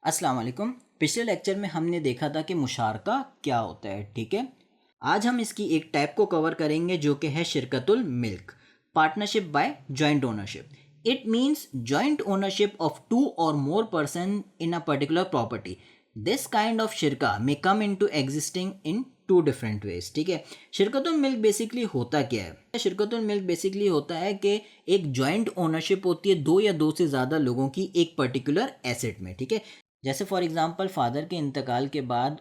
अस्सलाम वालेकुम। पिछले लेक्चर में हमने देखा था कि मुशारका क्या होता है, ठीक है। आज हम इसकी एक टाइप को कवर करेंगे जो कि है शिरकतुल मिल्क, partnership by joint ownership. It means joint ownership of two और more person in a particular property. This kind of शिरका may come into existing in two different ways, ठीक है। शिरकतुल मिल्क बेसिकली होता क्या है? शिरकतुल मिल्क बेसिकली होता है कि एक जॉइंट ओनरशिप होती है दो या दो से ज़्यादा लोगों की एक पर्टिकुलर एसेट में, ठीक है। जैसे फॉर एग्जांपल फादर के इंतकाल के बाद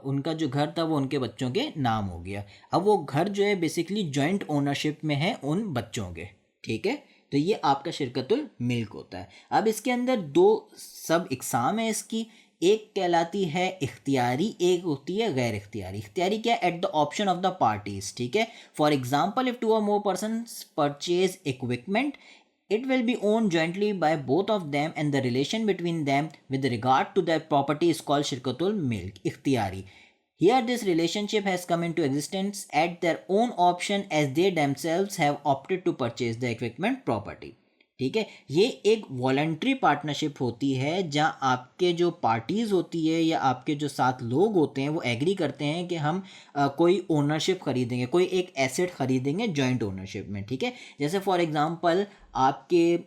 उनका जो घर था वो उनके बच्चों के नाम हो गया। अब वो घर जो है बेसिकली जॉइंट ओनरशिप में है उन बच्चों के, ठीक है। तो ये आपका शिरकतुल मिल्क होता है। अब इसके अंदर दो सब इकसाम है इसकी। एक कहलाती है इख्तियारी, एक होती है गैर इख्तियारी। इख्तियारी क्या? At the option of the parties, ठीक है। फॉर एग्जाम्पल इफ टू और more person purchase equipment, it will be owned jointly by both of them and the relation between them with regard to their property is called shirkatul milk ikhtiyari. Here this relationship has come into existence at their own option as they themselves have opted to purchase the equipment property. ठीक है, ये एक voluntary partnership होती है जहाँ आपके जो parties होती है या आपके जो साथ लोग होते हैं वो एग्री करते हैं कि हम कोई ओनरशिप खरीदेंगे, कोई एक एसेट खरीदेंगे जॉइंट ओनरशिप में, ठीक है। जैसे फॉर एग्जांपल आपके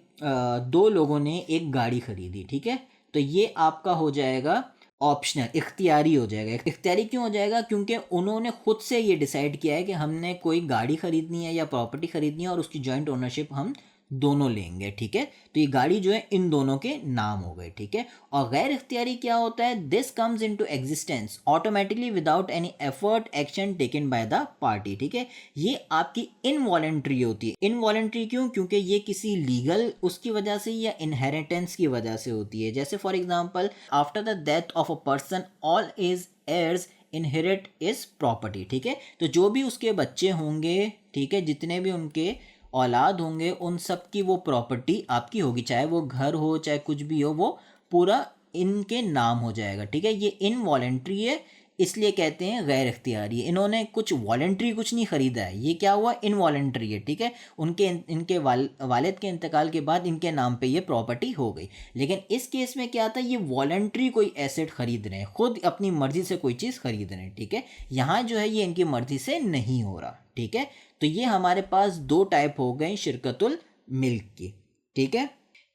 दो लोगों ने एक गाड़ी खरीदी, ठीक है। तो ये आपका हो जाएगा ऑप्शनल, इख्तियारी हो जाएगा। इख्तियारी क्यों हो जाएगा? क्योंकि उन्होंने खुद से ये डिसाइड किया है कि हमने कोई गाड़ी खरीदनी है या प्रॉपर्टी खरीदनी है और उसकी जॉइंट ओनरशिप हम दोनों लेंगे, ठीक है। तो ये गाड़ी जो है इन दोनों के नाम हो गए, ठीक है। और गैर इख्तियारी क्या होता है? This comes into existence automatically without any effort action taken by the party, ठीक है। ये आपकी इनवॉलेंट्री होती है। इनवॉलेंट्री क्यों? क्योंकि ये किसी लीगल उसकी वजह से या इनहेरिटेंस की वजह से होती है। जैसे for example after the death of a person all his heirs inherit his property, ठीक है। तो जो भी उसके बच्चे होंगे, ठीक है, जितने भी उनके औलाद होंगे उन सब की वो प्रॉपर्टी आपकी होगी, चाहे वो घर हो चाहे कुछ भी हो, वो पूरा इनके नाम हो जाएगा, ठीक है। ये इनवॉलेंट्री है, इसलिए कहते हैं गैर इख्तियारी। इन्होंने कुछ वॉलेंट्री कुछ नहीं खरीदा है, ये क्या हुआ? इनवॉलेंट्री है, ठीक है। उनके इनके वालिद के इंतकाल के बाद इनके नाम पे ये प्रॉपर्टी हो गई। लेकिन इस केस में क्या था? ये वॉलेंट्री कोई एसेट खरीद रहे हैं, खुद अपनी मर्जी से कोई चीज़ खरीद रहे हैं, ठीक है। यहाँ जो है ये इनकी मर्जी से नहीं हो रहा, ठीक है। तो ये हमारे पास दो टाइप हो गए शिरकतुल मिल्क की, ठीक है।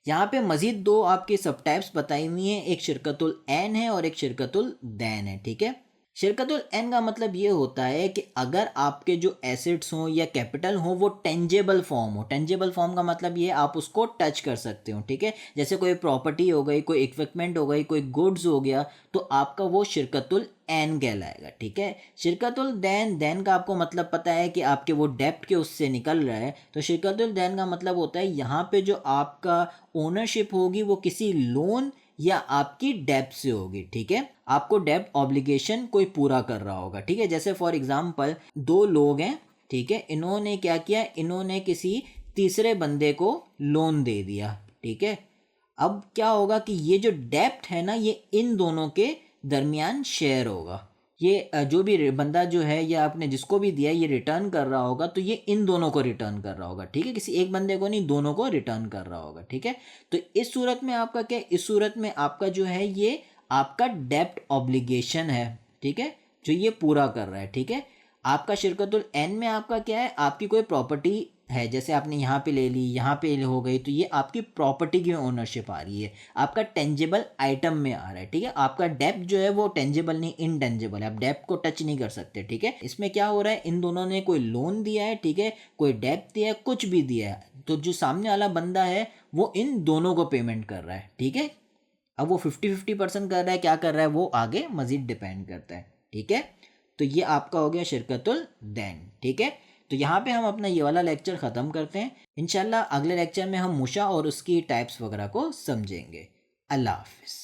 यहाँ पे मज़ीद दो आपके सब टाइप्स बताई हुई हैं, एक शिरकतुल एन है और एक शिरकतुल दैन है, ठीक है। शिरकतुल एन का मतलब ये होता है कि अगर आपके जो एसेट्स हों या कैपिटल हो वो टेंजेबल फॉर्म हो। टेंजेबल फॉर्म का मतलब ये आप उसको टच कर सकते हो, ठीक है। जैसे कोई प्रॉपर्टी हो गई, कोई इक्विपमेंट हो गई, कोई गुड्स हो गया, तो आपका वो शिरकतुल एन कहलाएगा, ठीक है। शिरकतुल दैन का आपको मतलब पता है कि आपके वो डेप्ट के उससे निकल रहा है। तो शिरकतुल दैन का मतलब होता है यहाँ पे जो आपका ओनरशिप होगी वो किसी लोन या आपकी डेप्ट से होगी, ठीक है। आपको डेप्ट ऑब्लिगेशन कोई पूरा कर रहा होगा, ठीक है। जैसे फॉर एग्जांपल दो लोग हैं, ठीक है, इन्होंने क्या किया? इन्होंने किसी तीसरे बंदे को लोन दे दिया, ठीक है। अब क्या होगा कि ये जो डेप्ट है ना ये इन दोनों के दरमियान शेयर होगा। ये जो भी बंदा जो है या आपने जिसको भी दिया ये रिटर्न कर रहा होगा, तो ये इन दोनों को रिटर्न कर रहा होगा, ठीक है। किसी एक बंदे को नहीं, दोनों को रिटर्न कर रहा होगा, ठीक है। तो इस सूरत में आपका क्या? इस सूरत में आपका जो है ये आपका डेप्ट ऑब्लिगेशन है, ठीक है, जो ये पूरा कर रहा है, ठीक है। आपका शिरकतुल एन में आपका क्या है? आपकी कोई प्रॉपर्टी है, जैसे आपने यहाँ पे ले ली, यहाँ पे हो गई, तो ये आपकी प्रॉपर्टी की ओनरशिप आ रही है, आपका टेंजेबल आइटम में आ रहा है, ठीक है। आपका डेप्ट जो है वो टेंजेबल नहीं, इनटेंजेबल है, आप डेप्ट को टच नहीं कर सकते, ठीक है। इसमें क्या हो रहा है? इन दोनों ने कोई लोन दिया है, ठीक है, कोई डेप्ट दिया है, कुछ भी दिया है, तो जो सामने वाला बंदा है वो इन दोनों को पेमेंट कर रहा है, ठीक है। अब वो 50-50% कर रहा है, क्या कर रहा है वो आगे मजीद डिपेंड करता है, ठीक है। तो ये आपका हो गया शिरकतुल दैन, ठीक है। तो यहाँ पे हम अपना ये वाला लेक्चर ख़त्म करते हैं। इंशाल्लाह अगले लेक्चर में हम मुशा और उसकी टाइप्स वगैरह को समझेंगे। अल्लाह हाफिज़।